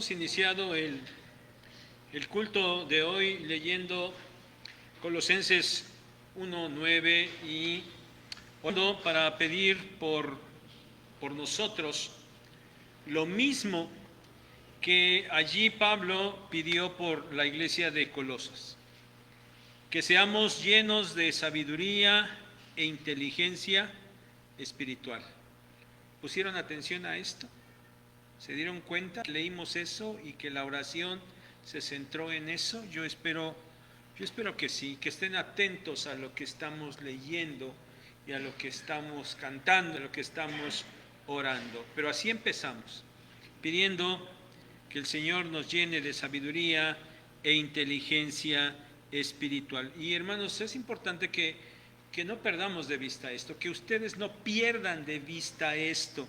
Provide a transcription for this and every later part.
hemos iniciado el culto de hoy leyendo Colosenses 1:9 y orando para pedir por nosotros lo mismo que allí Pablo pidió por la iglesia de Colosas, que seamos llenos de sabiduría e inteligencia espiritual. ¿Pusieron atención a esto? ¿Se dieron cuenta? Leímos eso y que la oración se centró en eso. Yo espero que sí, que estén atentos a lo que estamos leyendo y a lo que estamos cantando, a lo que estamos orando. Pero así empezamos, pidiendo que el Señor nos llene de sabiduría e inteligencia espiritual. Y hermanos, es importante que no perdamos de vista esto, que ustedes no pierdan de vista esto.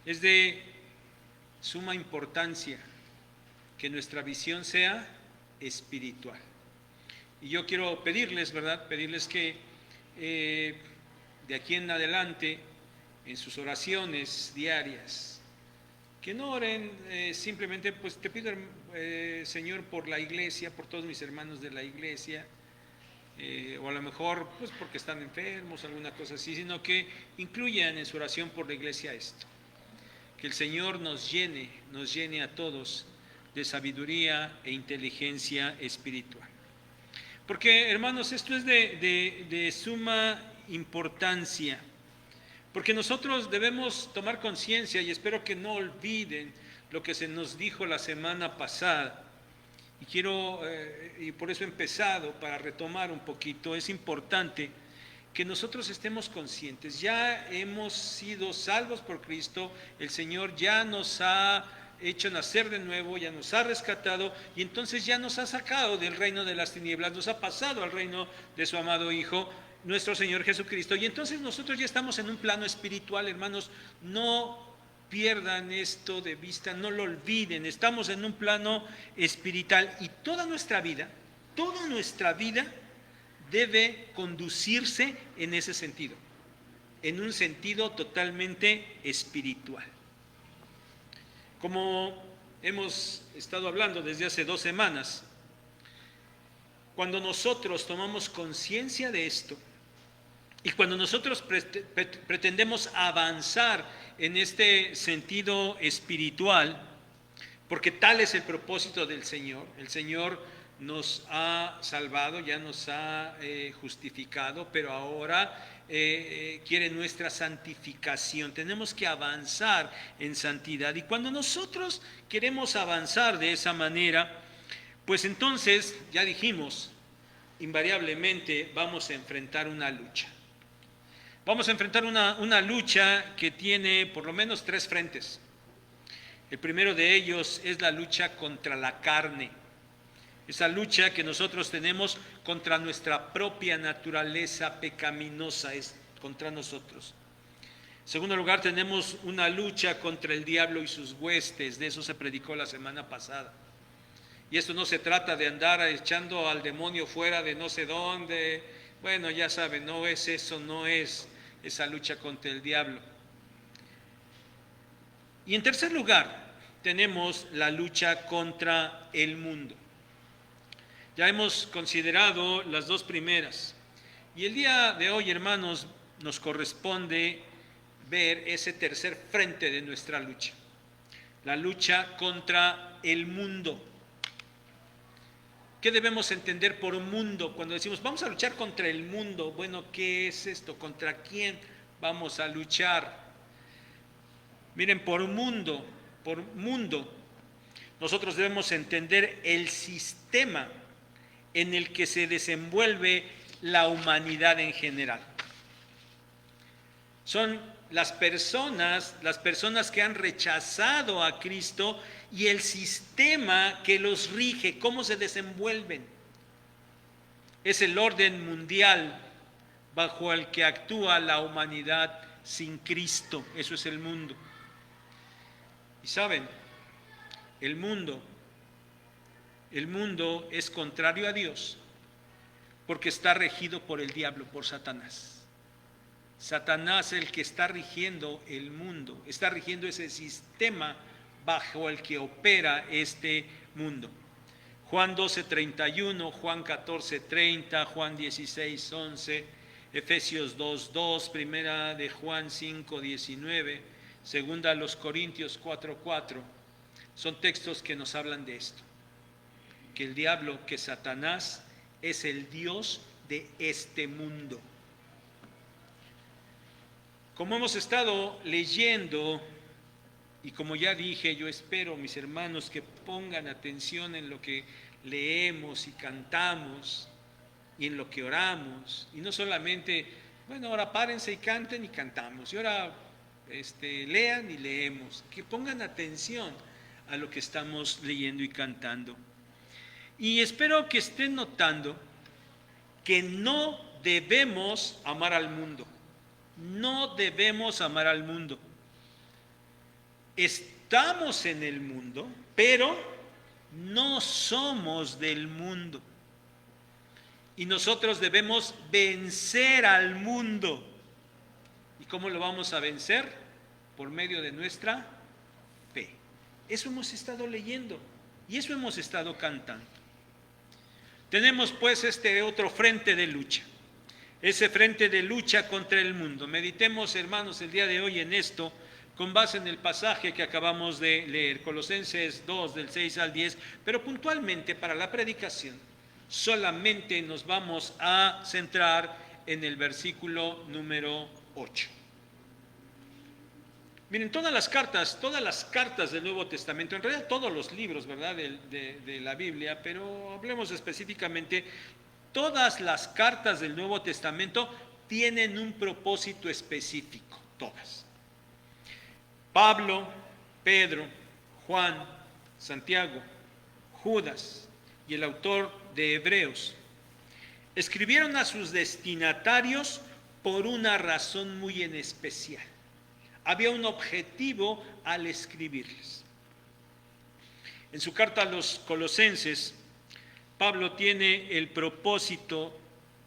Es de suma importancia que nuestra visión sea espiritual. Y yo quiero pedirles, ¿verdad? Pedirles que de aquí en adelante, en sus oraciones diarias, que no oren simplemente, pues te pido, Señor, por la iglesia, por todos mis hermanos de la iglesia, o a lo mejor pues porque están enfermos, alguna cosa así, sino que incluyan en su oración por la iglesia esto. Que el Señor nos llene a todos de sabiduría e inteligencia espiritual. Porque, hermanos, esto es de suma importancia, porque nosotros debemos tomar conciencia, y espero que no olviden lo que se nos dijo la semana pasada, y quiero, y por eso he empezado, para retomar un poquito, es importante que nosotros estemos conscientes. Ya hemos sido salvos por Cristo, el Señor ya nos ha hecho nacer de nuevo, ya nos ha rescatado y entonces ya nos ha sacado del reino de las tinieblas, nos ha pasado al reino de su amado Hijo, nuestro Señor Jesucristo. Y entonces nosotros ya estamos en un plano espiritual, hermanos, no pierdan esto de vista, no lo olviden, estamos en un plano espiritual y toda nuestra vida debe conducirse en ese sentido, en un sentido totalmente espiritual. Como hemos estado hablando desde hace 2 semanas, cuando nosotros tomamos conciencia de esto y cuando nosotros pretendemos avanzar en este sentido espiritual, porque tal es el propósito del Señor, el Señor nos ha salvado, ya nos ha justificado, pero ahora quiere nuestra santificación. Tenemos que avanzar en santidad. Y cuando nosotros queremos avanzar de esa manera, pues entonces, ya dijimos, invariablemente vamos a enfrentar una lucha. Vamos a enfrentar una lucha que tiene por lo menos 3 frentes. El primero de ellos es la lucha contra la carne. Esa lucha que nosotros tenemos contra nuestra propia naturaleza pecaminosa, es contra nosotros. En segundo lugar, tenemos una lucha contra el diablo y sus huestes, de eso se predicó la semana pasada. Y esto no se trata de andar echando al demonio fuera de no sé dónde, bueno, ya saben, no es eso, no es esa lucha contra el diablo. Y en tercer lugar, tenemos la lucha contra el mundo. Ya hemos considerado las 2 primeras y el día de hoy, hermanos, nos corresponde ver ese tercer frente de nuestra lucha, la lucha contra el mundo. ¿Qué debemos entender por mundo? Cuando decimos vamos a luchar contra el mundo, bueno, ¿qué es esto? ¿Contra quién vamos a luchar? Miren, por mundo, nosotros debemos entender el sistema en el que se desenvuelve la humanidad en general. Son las personas que han rechazado a Cristo y el sistema que los rige, cómo se desenvuelven. Es el orden mundial bajo el que actúa la humanidad sin Cristo. Eso es el mundo. Y saben, el mundo es contrario a Dios porque está regido por el diablo, por Satanás. Satanás es el que está rigiendo el mundo, está rigiendo ese sistema bajo el que opera este mundo. Juan 12:31, Juan 14:30, Juan 16:11, Efesios 2:2, primera de Juan 5:19, segunda a los Corintios 4:4, son textos que nos hablan de esto, que el diablo, que Satanás es el Dios de este mundo. Como hemos estado leyendo, y como ya dije, yo espero, mis hermanos, que pongan atención en lo que leemos y cantamos y en lo que oramos, y no solamente, bueno, ahora párense y canten y cantamos, y ahora lean y leemos, que pongan atención a lo que estamos leyendo y cantando. Y espero que estén notando que no debemos amar al mundo, no debemos amar al mundo. Estamos en el mundo, pero no somos del mundo. Y nosotros debemos vencer al mundo. ¿Y cómo lo vamos a vencer? Por medio de nuestra fe. Eso hemos estado leyendo y eso hemos estado cantando. Tenemos pues este otro frente de lucha, ese frente de lucha contra el mundo. Meditemos, hermanos, el día de hoy en esto, con base en el pasaje que acabamos de leer, Colosenses 2, del 6 al 10, pero puntualmente para la predicación solamente nos vamos a centrar en el versículo número 8. Miren, todas las cartas del Nuevo Testamento, en realidad todos los libros, ¿verdad?, de la Biblia, pero hablemos específicamente, todas las cartas del Nuevo Testamento tienen un propósito específico, todas. Pablo, Pedro, Juan, Santiago, Judas y el autor de Hebreos escribieron a sus destinatarios por una razón muy en especial. Había un objetivo al escribirles. En su carta a los Colosenses, Pablo tiene el propósito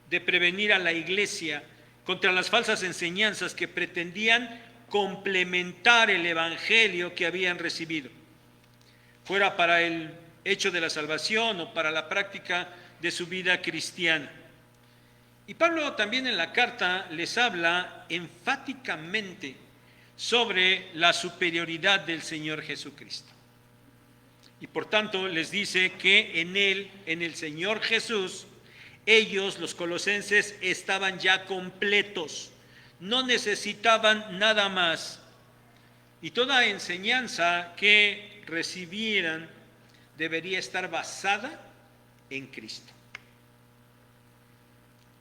de prevenir a la iglesia contra las falsas enseñanzas que pretendían complementar el evangelio que habían recibido, fuera para el hecho de la salvación o para la práctica de su vida cristiana. Y Pablo también en la carta les habla enfáticamente sobre la superioridad del Señor Jesucristo. Y por tanto les dice que en él, en el Señor Jesús, ellos, los colosenses, estaban ya completos, no necesitaban nada más. Y toda enseñanza que recibieran debería estar basada en Cristo.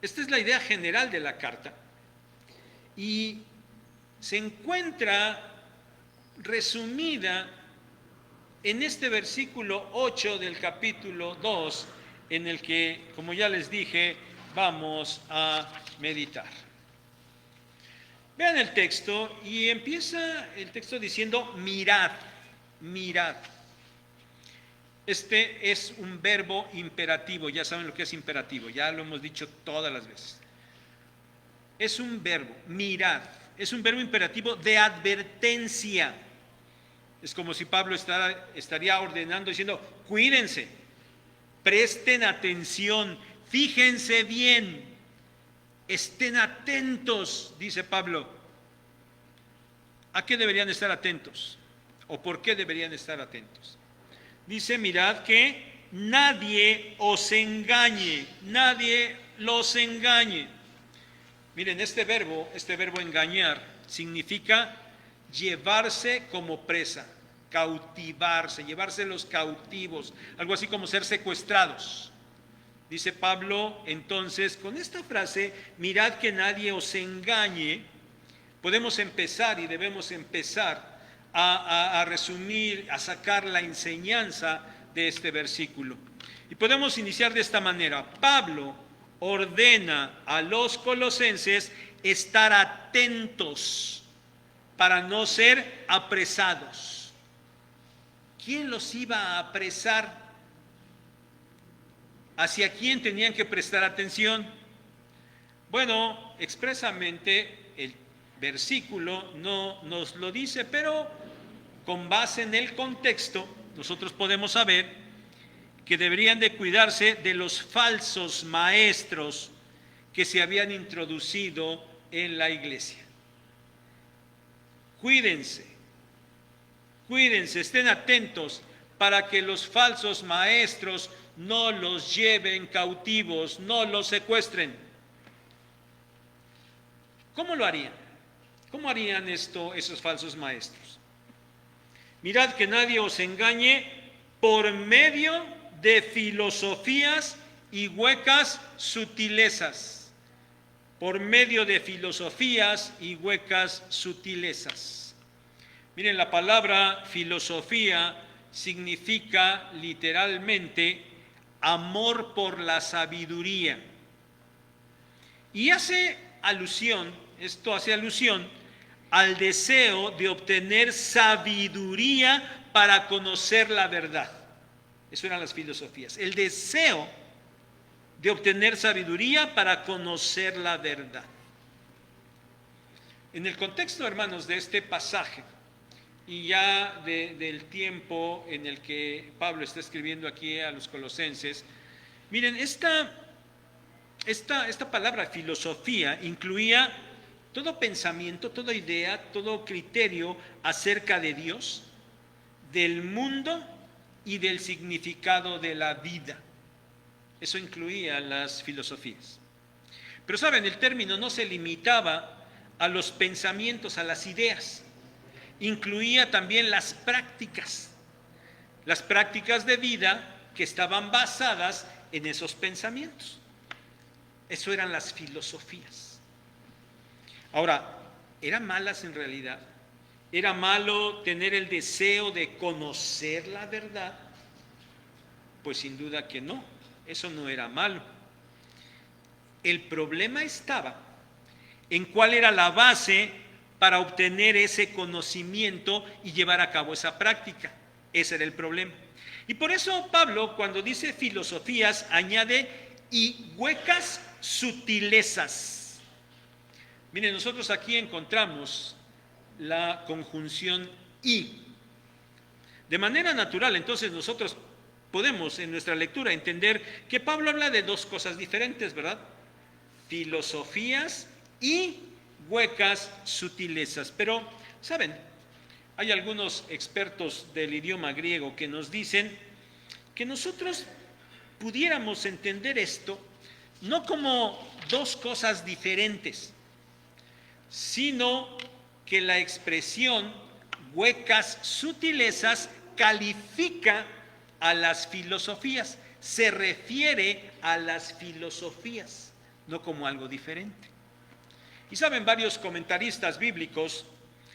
Esta es la idea general de la carta. Y se encuentra resumida en este versículo 8 del capítulo 2, en el que, como ya les dije, vamos a meditar. Vean el texto y empieza el texto diciendo mirad, mirad. Este es un verbo imperativo, ya saben lo que es imperativo, ya lo hemos dicho todas las veces. Es un verbo, mirad. Es un verbo imperativo de advertencia. Es como si Pablo estaría ordenando, diciendo, cuídense, presten atención, fíjense bien, estén atentos, dice Pablo. ¿A qué deberían estar atentos? ¿O por qué deberían estar atentos? Dice, mirad que nadie os engañe, nadie los engañe. Miren, este verbo engañar, significa llevarse como presa, cautivarse, llevarse los cautivos, algo así como ser secuestrados. Dice Pablo, entonces, con esta frase, mirad que nadie os engañe, podemos empezar y debemos empezar a resumir, a sacar la enseñanza de este versículo. Y podemos iniciar de esta manera. Pablo ordena a los colosenses estar atentos para no ser apresados. ¿Quién los iba a apresar? ¿Hacia quién tenían que prestar atención? Bueno, expresamente el versículo no nos lo dice, pero con base en el contexto, nosotros podemos saber que deberían de cuidarse de los falsos maestros que se habían introducido en la iglesia. Cuídense, estén atentos para que los falsos maestros no los lleven cautivos, no los secuestren. ¿Cómo lo harían? ¿Cómo harían esto esos falsos maestros? Mirad que nadie os engañe por medio de filosofías y huecas sutilezas. Por medio de filosofías y huecas sutilezas. Miren, la palabra filosofía significa literalmente amor por la sabiduría. Y esto hace alusión al deseo de obtener sabiduría para conocer la verdad. Eso eran las filosofías. El deseo de obtener sabiduría para conocer la verdad. En el contexto, hermanos, de este pasaje, y ya del tiempo en el que Pablo está escribiendo aquí a los colosenses, miren, esta palabra filosofía incluía todo pensamiento, toda idea, todo criterio acerca de Dios, del mundo y del significado de la vida. Eso incluía las filosofías. Pero saben, el término no se limitaba a los pensamientos, a las ideas. Incluía también las prácticas de vida que estaban basadas en esos pensamientos. Eso eran las filosofías. Ahora, ¿eran malas en realidad? ¿Era malo tener el deseo de conocer la verdad? Pues sin duda que no, eso no era malo. El problema estaba en cuál era la base para obtener ese conocimiento y llevar a cabo esa práctica. Ese era el problema. Y por eso Pablo, cuando dice filosofías, añade y huecas sutilezas. Miren, nosotros aquí encontramos la conjunción y. De manera natural, entonces nosotros podemos en nuestra lectura entender que Pablo habla de dos cosas diferentes, ¿verdad? Filosofías y huecas sutilezas. Pero, ¿saben? Hay algunos expertos del idioma griego que nos dicen que nosotros pudiéramos entender esto no como dos cosas diferentes, sino que la expresión huecas sutilezas califica a las filosofías, se refiere a las filosofías, no como algo diferente. Y saben, varios comentaristas bíblicos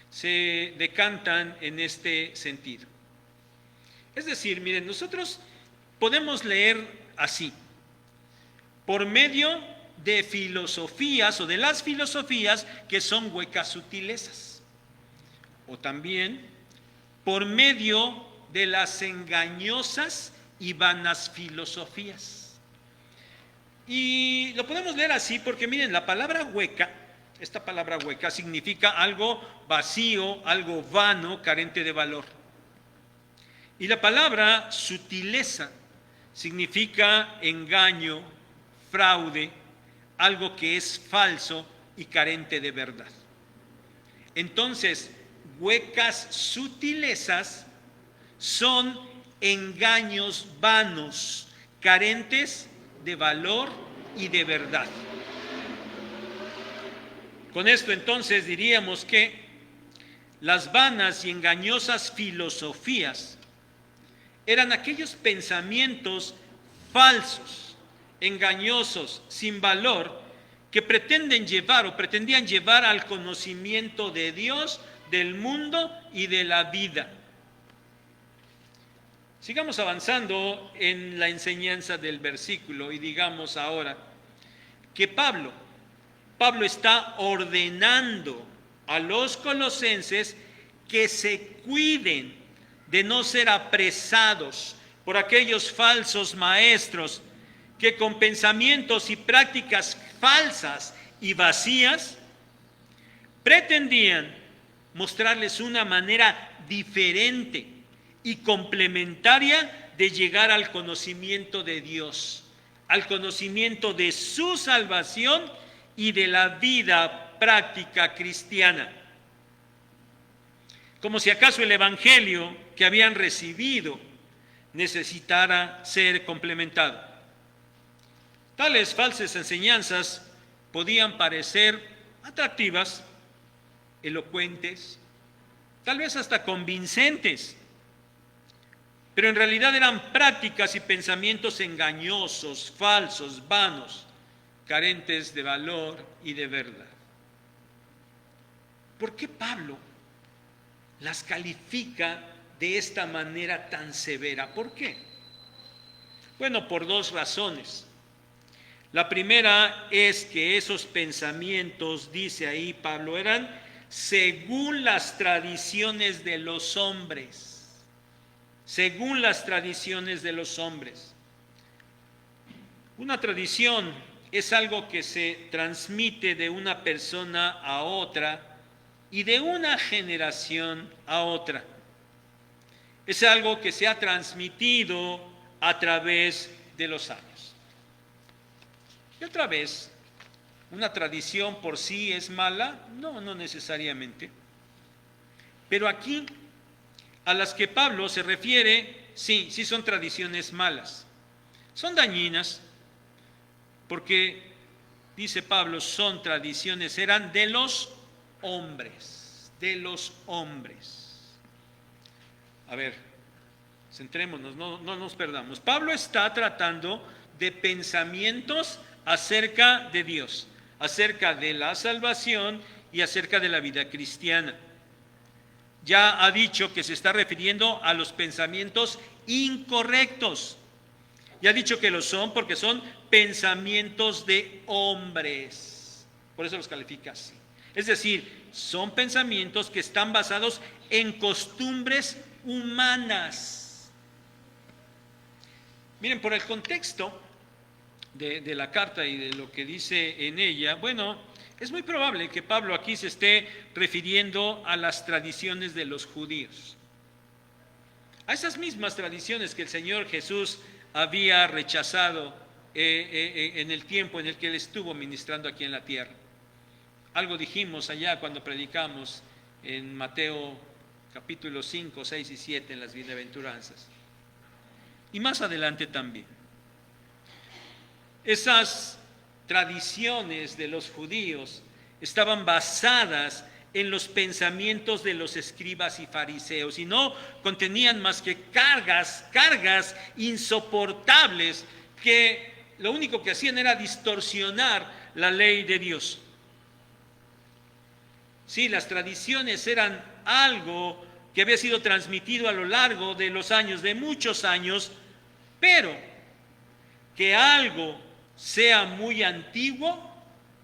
se decantan en este sentido. Es decir, miren, nosotros podemos leer así: por medio de filosofías o de las filosofías que son huecas sutilezas, o también por medio de las engañosas y vanas filosofías. Y lo podemos leer así porque miren, la palabra hueca, esta palabra hueca significa algo vacío, algo vano, carente de valor. Y la palabra sutileza significa engaño, fraude, algo que es falso y carente de verdad. Entonces, huecas sutilezas son engaños vanos, carentes de valor y de verdad. Con esto entonces diríamos que las vanas y engañosas filosofías eran aquellos pensamientos falsos, engañosos, sin valor, que pretendían llevar al conocimiento de Dios, del mundo y de la vida. Sigamos avanzando en la enseñanza del versículo y digamos ahora que Pablo está ordenando a los colosenses que se cuiden de no ser apresados por aquellos falsos maestros que con pensamientos y prácticas falsas y vacías pretendían mostrarles una manera diferente y complementaria de llegar al conocimiento de Dios, al conocimiento de su salvación y de la vida práctica cristiana. Como si acaso el evangelio que habían recibido necesitara ser complementado. Tales falsas enseñanzas podían parecer atractivas, elocuentes, tal vez hasta convincentes, pero en realidad eran prácticas y pensamientos engañosos, falsos, vanos, carentes de valor y de verdad. ¿Por qué Pablo las califica de esta manera tan severa? ¿Por qué? Bueno, por dos razones. La primera es que esos pensamientos, dice ahí Pablo, eran según las tradiciones de los hombres. Según las tradiciones de los hombres. Una tradición es algo que se transmite de una persona a otra y de una generación a otra. Es algo que se ha transmitido a través de los años. Y otra vez, ¿una tradición por sí es mala? No, no necesariamente. Pero aquí, a las que Pablo se refiere, sí son tradiciones malas. Son dañinas, porque, dice Pablo, son tradiciones, eran de los hombres, de los hombres. A ver, centrémonos, no nos perdamos. Pablo está tratando de pensamientos acerca de Dios, acerca de la salvación y acerca de la vida cristiana. Ya ha dicho que se está refiriendo a los pensamientos incorrectos. Ya ha dicho que lo son porque son pensamientos de hombres. Por eso los califica así. Es decir, son pensamientos que están basados en costumbres humanas. Miren, por el contexto de la carta y de lo que dice en ella, bueno, es muy probable que Pablo aquí se esté refiriendo a las tradiciones de los judíos, a esas mismas tradiciones que el Señor Jesús había rechazado en el tiempo en el que Él estuvo ministrando aquí en la tierra. Algo dijimos allá cuando predicamos en Mateo capítulo 5, 6 y 7 en las bienaventuranzas. Y más adelante también. Esas tradiciones de los judíos estaban basadas en los pensamientos de los escribas y fariseos y no contenían más que cargas insoportables que lo único que hacían era distorsionar la ley de Dios. Sí, las tradiciones eran algo que había sido transmitido a lo largo de los años, de muchos años, pero que algo sea muy antiguo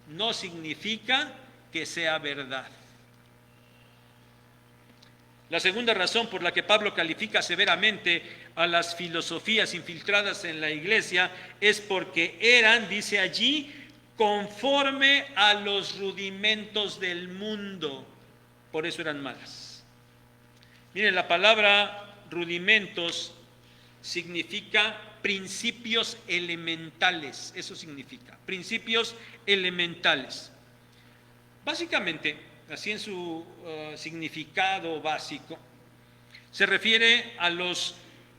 no significa que sea verdad. La segunda razón por la que Pablo califica severamente a las filosofías infiltradas en la iglesia es porque eran, dice allí, conforme a los rudimentos del mundo. Por eso eran malas. Miren, la palabra rudimentos significa principios elementales. Eso significa, principios elementales. Básicamente, así en su significado básico, se refiere a los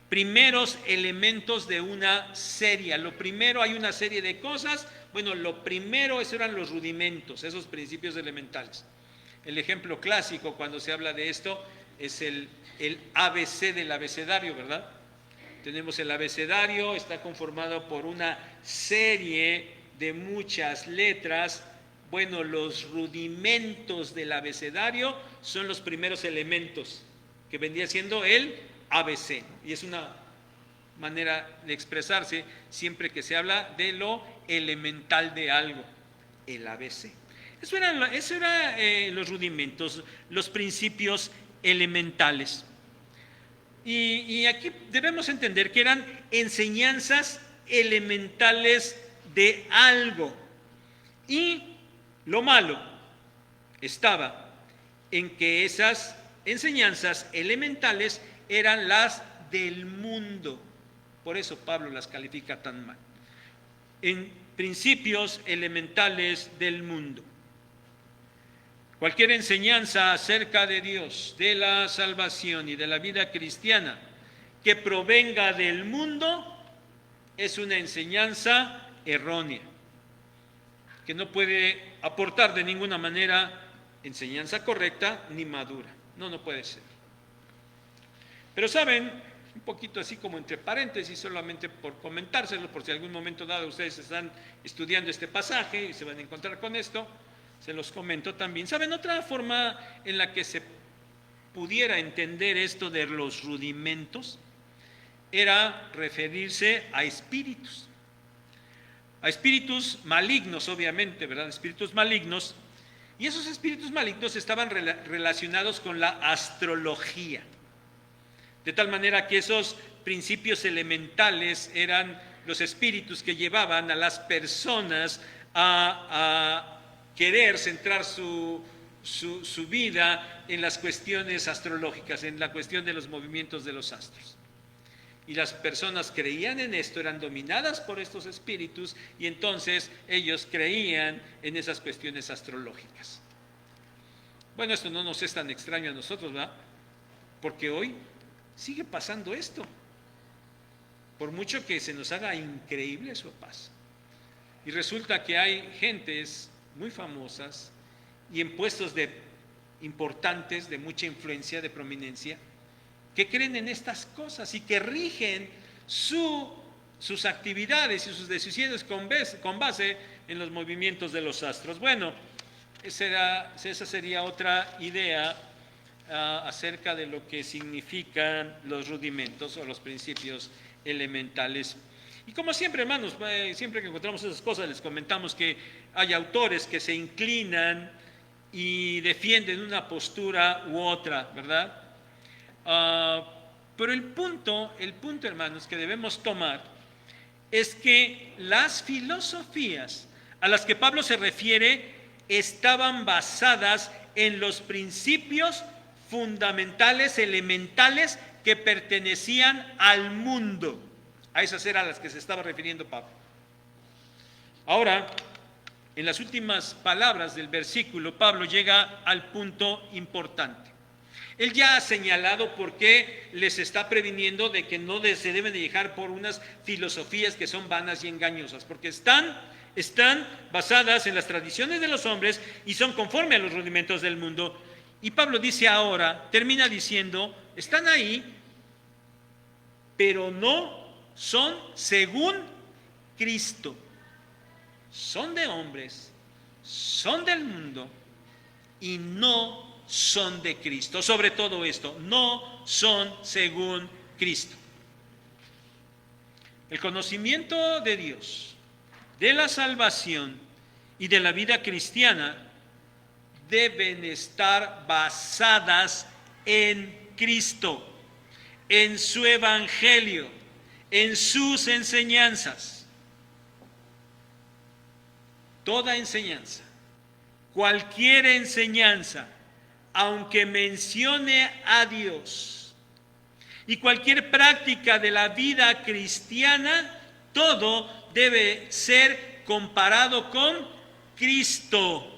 primeros elementos de una serie. Lo primero, hay una serie de cosas. Bueno, lo primero, esos eran los rudimentos, esos principios elementales. El ejemplo clásico cuando se habla de esto es el ABC del abecedario, ¿verdad? Tenemos el abecedario, está conformado por una serie de muchas letras. Bueno, los rudimentos del abecedario son los primeros elementos, que vendría siendo el ABC. Y es una manera de expresarse siempre que se habla de lo elemental de algo, el ABC. Eso eran los rudimentos, los principios elementales. Y aquí debemos entender que eran enseñanzas elementales de algo. Y lo malo estaba en que esas enseñanzas elementales eran las del mundo. Por eso Pablo las califica tan mal. En principios elementales del mundo. Cualquier enseñanza acerca de Dios, de la salvación y de la vida cristiana que provenga del mundo es una enseñanza errónea, que no puede aportar de ninguna manera enseñanza correcta ni madura. No puede ser. Pero saben, un poquito así como entre paréntesis, solamente por comentárselo, por si algún momento dado ustedes están estudiando este pasaje y se van a encontrar con esto, se los comento también. ¿Saben? Otra forma en la que se pudiera entender esto de los rudimentos era referirse a espíritus malignos, obviamente, ¿verdad? Espíritus malignos, y esos espíritus malignos estaban relacionados con la astrología, de tal manera que esos principios elementales eran los espíritus que llevaban a las personas a querer centrar su vida en las cuestiones astrológicas, en la cuestión de los movimientos de los astros. Y las personas creían en esto, eran dominadas por estos espíritus, y entonces ellos creían en esas cuestiones astrológicas. Bueno, esto no nos es tan extraño a nosotros, ¿verdad? Porque hoy sigue pasando esto. Por mucho que se nos haga increíble, eso pasa. Y resulta que hay gentes muy famosas y en puestos importantes, de mucha influencia, de prominencia, que creen en estas cosas y que rigen sus actividades y sus decisiones con base en los movimientos de los astros. Bueno, esa sería otra idea acerca de lo que significan los rudimentos o los principios elementales. Y como siempre, hermanos, siempre que encontramos esas cosas les comentamos que hay autores que se inclinan y defienden una postura u otra, ¿verdad? Pero el punto, hermanos, que debemos tomar es que las filosofías a las que Pablo se refiere estaban basadas en los principios fundamentales, elementales, que pertenecían al mundo. A esas eran a las que se estaba refiriendo Pablo. Ahora, en las últimas palabras del versículo, Pablo llega al punto importante. Él ya ha señalado por qué les está previniendo de que no se deben de dejar por unas filosofías que son vanas y engañosas, porque están basadas en las tradiciones de los hombres y son conforme a los rudimentos del mundo. Y Pablo dice ahora, termina diciendo, están ahí, pero no son según Cristo. Son de hombres, son del mundo y no son de Cristo. Sobre todo esto, no son según Cristo. El conocimiento de Dios, de la salvación y de la vida cristiana deben estar basadas en Cristo, en su evangelio, en sus enseñanzas. Toda enseñanza, cualquier enseñanza, aunque mencione a Dios, y cualquier práctica de la vida cristiana, todo debe ser comparado con Cristo.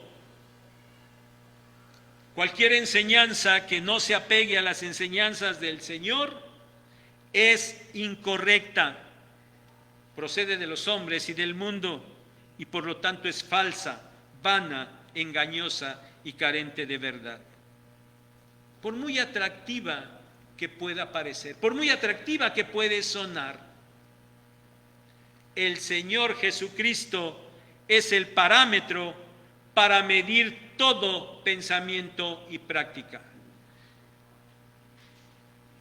Cualquier enseñanza que no se apegue a las enseñanzas del Señor es incorrecta, procede de los hombres y del mundo, y por lo tanto es falsa, vana, engañosa y carente de verdad. Por muy atractiva que pueda parecer, por muy atractiva que puede sonar, el Señor Jesucristo es el parámetro para medir todo pensamiento y práctica.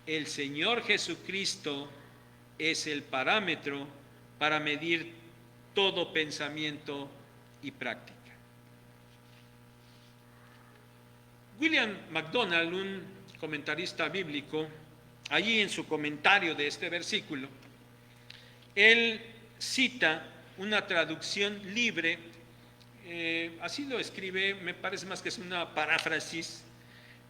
El Señor Jesucristo es el parámetro para medir todo pensamiento y práctica. William MacDonald, un comentarista bíblico, allí en su comentario de este versículo, él cita una traducción libre, así lo escribe, me parece más que es una paráfrasis,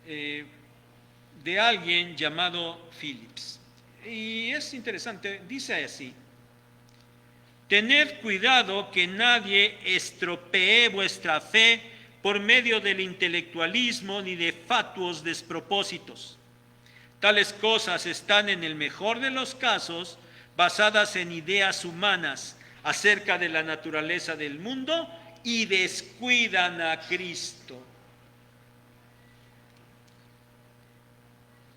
de alguien llamado Phillips. Y es interesante, dice así: tened cuidado que nadie estropee vuestra fe por medio del intelectualismo ni de fatuos despropósitos. Tales cosas están en el mejor de los casos basadas en ideas humanas acerca de la naturaleza del mundo y descuidan a Cristo.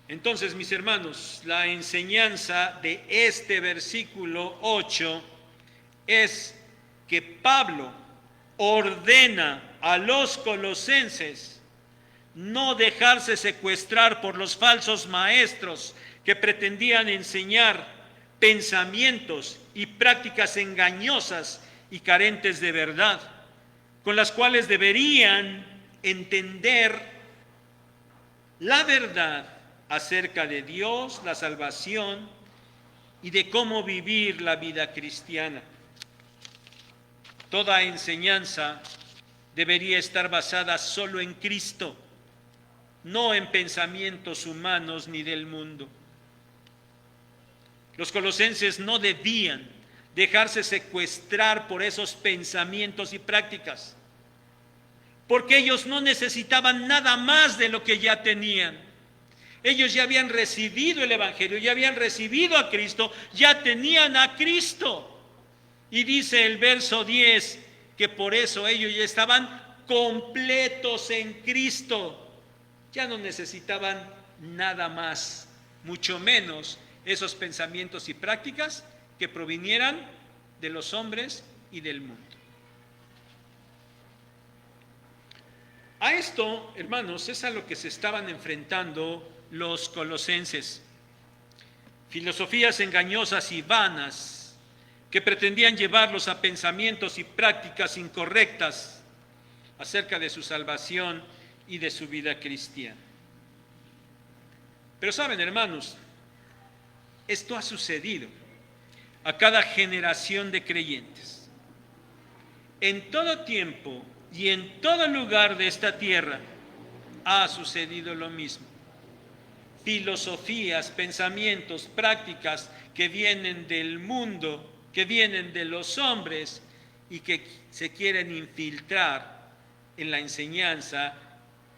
Entonces, mis hermanos, la enseñanza de este versículo 8 es que Pablo ordena a los colosenses no dejarse secuestrar por los falsos maestros que pretendían enseñar pensamientos y prácticas engañosas y carentes de verdad, con las cuales deberían entender la verdad acerca de Dios, la salvación y de cómo vivir la vida cristiana. Toda enseñanza debería estar basada solo en Cristo, no en pensamientos humanos ni del mundo. Los colosenses no debían dejarse secuestrar por esos pensamientos y prácticas, porque ellos no necesitaban nada más de lo que ya tenían. Ellos ya habían recibido el Evangelio, ya habían recibido a Cristo, ya tenían a Cristo. Y dice el verso 10 que por eso ellos ya estaban completos en Cristo. Ya no necesitaban nada más, mucho menos esos pensamientos y prácticas que provinieran de los hombres y del mundo. A esto, hermanos, es a lo que se estaban enfrentando los colosenses. Filosofías engañosas y vanas que pretendían llevarlos a pensamientos y prácticas incorrectas acerca de su salvación y de su vida cristiana. Pero saben, hermanos, esto ha sucedido a cada generación de creyentes. En todo tiempo y en todo lugar de esta tierra ha sucedido lo mismo. Filosofías, pensamientos, prácticas que vienen del mundo, que vienen de los hombres y que se quieren infiltrar en la enseñanza,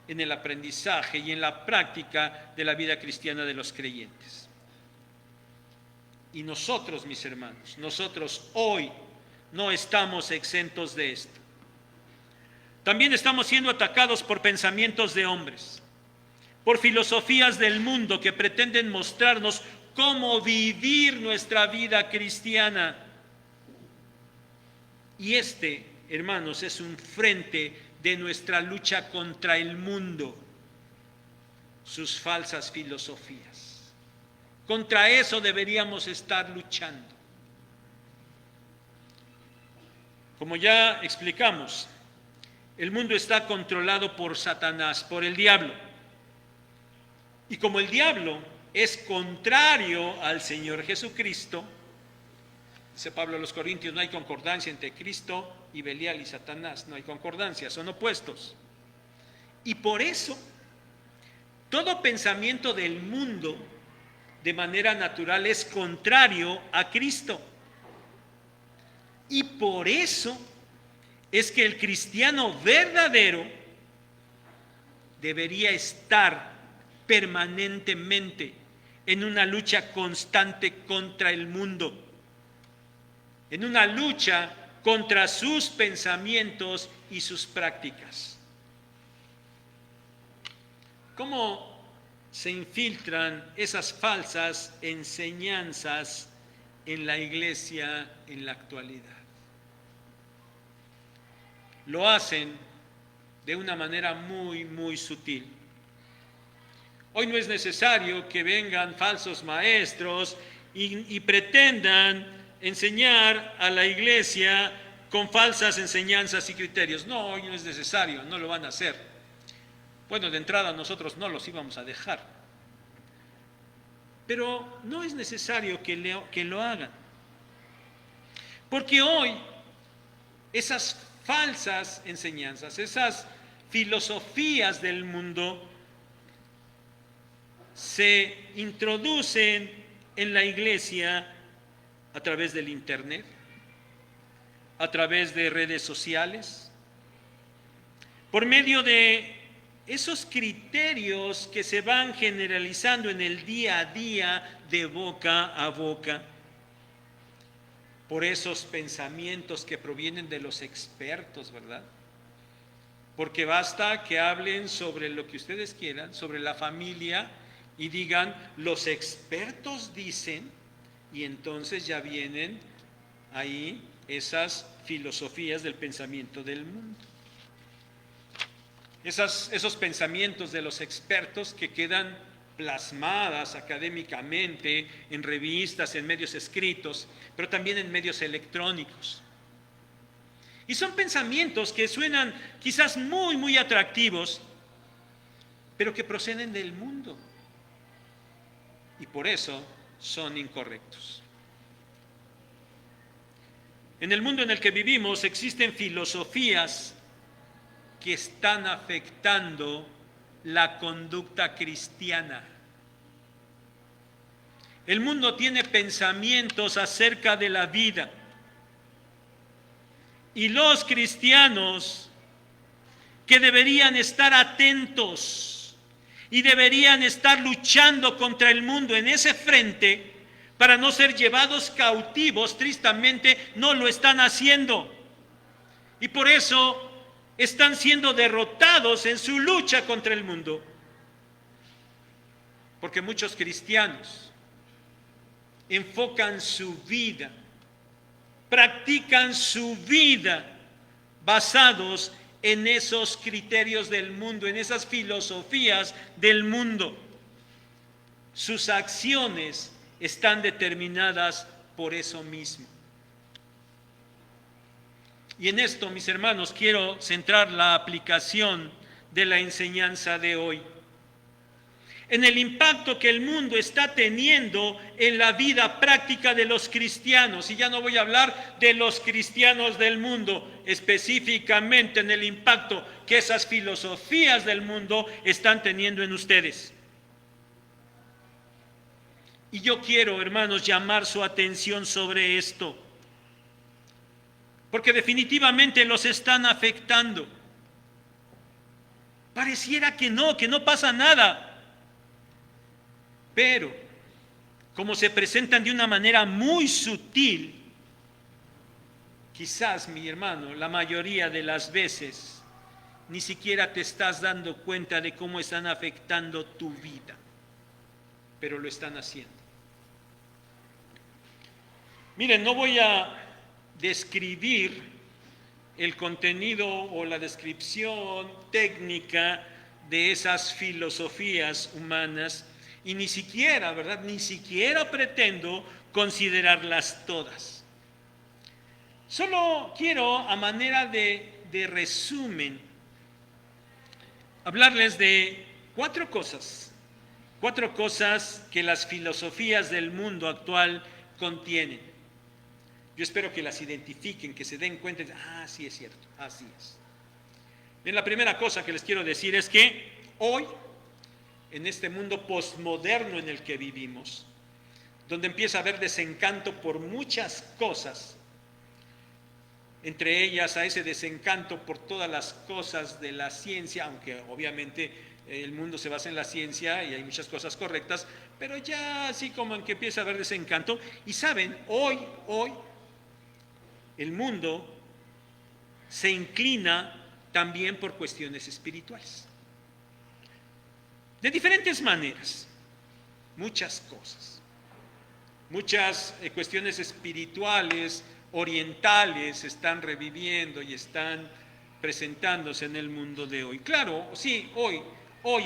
en el aprendizaje y en la práctica de la vida cristiana de los creyentes. Y nosotros, mis hermanos, nosotros hoy no estamos exentos de esto. También estamos siendo atacados por pensamientos de hombres, por filosofías del mundo que pretenden mostrarnos cómo vivir nuestra vida cristiana. Y este, hermanos, es un frente de nuestra lucha contra el mundo, sus falsas filosofías. Contra eso deberíamos estar luchando. Como ya explicamos, el mundo está controlado por Satanás, por el diablo. Y como el diablo es contrario al Señor Jesucristo, dice Pablo a los Corintios, no hay concordancia entre Cristo y Belial y Satanás, no hay concordancia, son opuestos. Y por eso, todo pensamiento del mundo, de manera natural, es contrario a Cristo. Y por eso es que el cristiano verdadero debería estar permanentemente en una lucha constante contra el mundo, en una lucha contra sus pensamientos y sus prácticas. ¿Cómo se infiltran esas falsas enseñanzas en la iglesia en la actualidad? Lo hacen de una manera muy, muy sutil. Hoy no es necesario que vengan falsos maestros y pretendan enseñar a la iglesia con falsas enseñanzas y criterios. No, hoy no es necesario, no lo van a hacer. Bueno, de entrada nosotros no los íbamos a dejar. Pero no es necesario que lo hagan. Porque hoy esas falsas enseñanzas, esas filosofías del mundo, se introducen en la iglesia a través del internet, a través de redes sociales, por medio de esos criterios que se van generalizando en el día a día, de boca a boca, por esos pensamientos que provienen de los expertos, ¿verdad? Porque basta que hablen sobre lo que ustedes quieran, sobre la familia, y digan, los expertos dicen, y entonces ya vienen ahí esas filosofías del pensamiento del mundo. Esos pensamientos de los expertos que quedan plasmadas académicamente en revistas, en medios escritos, pero también en medios electrónicos. Y son pensamientos que suenan quizás muy, muy atractivos, pero que proceden del mundo. Y por eso son incorrectos. En el mundo en el que vivimos existen filosofías que están afectando la conducta cristiana. El mundo tiene pensamientos acerca de la vida. Y los cristianos que deberían estar atentos y deberían estar luchando contra el mundo en ese frente para no ser llevados cautivos, tristemente no lo están haciendo. Y por eso están siendo derrotados en su lucha contra el mundo. Porque muchos cristianos enfocan su vida, practican su vida basados en esos criterios del mundo, en esas filosofías del mundo. Sus acciones están determinadas por eso mismo. Y en esto, mis hermanos, quiero centrar la aplicación de la enseñanza de hoy. En el impacto que el mundo está teniendo en la vida práctica de los cristianos. Y ya no voy a hablar de los cristianos del mundo, específicamente en el impacto que esas filosofías del mundo están teniendo en ustedes. Y yo quiero, hermanos, llamar su atención sobre esto, porque definitivamente los están afectando. Pareciera que no pasa nada. Pero, como se presentan de una manera muy sutil, quizás, mi hermano, la mayoría de las veces, ni siquiera te estás dando cuenta de cómo están afectando tu vida, pero lo están haciendo. Miren, no voy a describir el contenido o la descripción técnica de esas filosofías humanas y ni siquiera, ¿verdad? Ni siquiera pretendo considerarlas todas. Solo quiero, a manera de resumen, hablarles de cuatro cosas que las filosofías del mundo actual contienen. Yo espero que las identifiquen, que se den cuenta de, sí es cierto, así es. Bien, la primera cosa que les quiero decir es que hoy, en este mundo postmoderno en el que vivimos, donde empieza a haber desencanto por muchas cosas, entre ellas a ese desencanto por todas las cosas de la ciencia, aunque obviamente el mundo se basa en la ciencia y hay muchas cosas correctas, pero ya así como en que empieza a haber desencanto. Y saben, hoy el mundo se inclina también por cuestiones espirituales. De diferentes maneras, muchas cosas. Muchas cuestiones espirituales, orientales, están reviviendo y están presentándose en el mundo de hoy. Claro, sí, hoy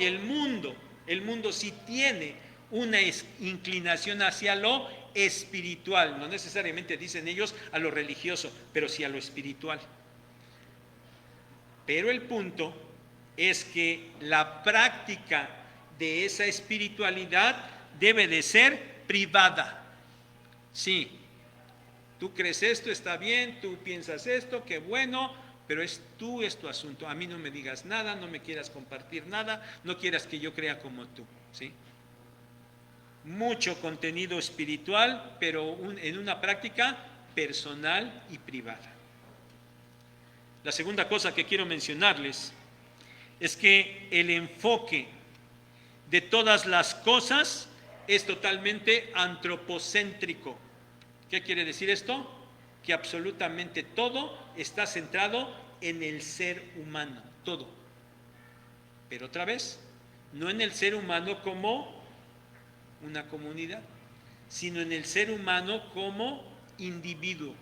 el mundo sí tiene una inclinación hacia lo espiritual, no necesariamente dicen ellos a lo religioso, pero sí a lo espiritual. Pero el punto es que la práctica de esa espiritualidad debe de ser privada. Sí, tú crees esto, está bien, tú piensas esto, qué bueno, pero es tu asunto. A mí no me digas nada, no me quieras compartir nada, no quieras que yo crea como tú, ¿sí? mucho contenido espiritual, pero en una práctica personal y privada. La segunda cosa que quiero mencionarles es que el enfoque de todas las cosas es totalmente antropocéntrico. ¿Qué quiere decir esto? Que absolutamente todo está centrado en el ser humano, todo. Pero otra vez, no en el ser humano como una comunidad, sino en el ser humano como individuo,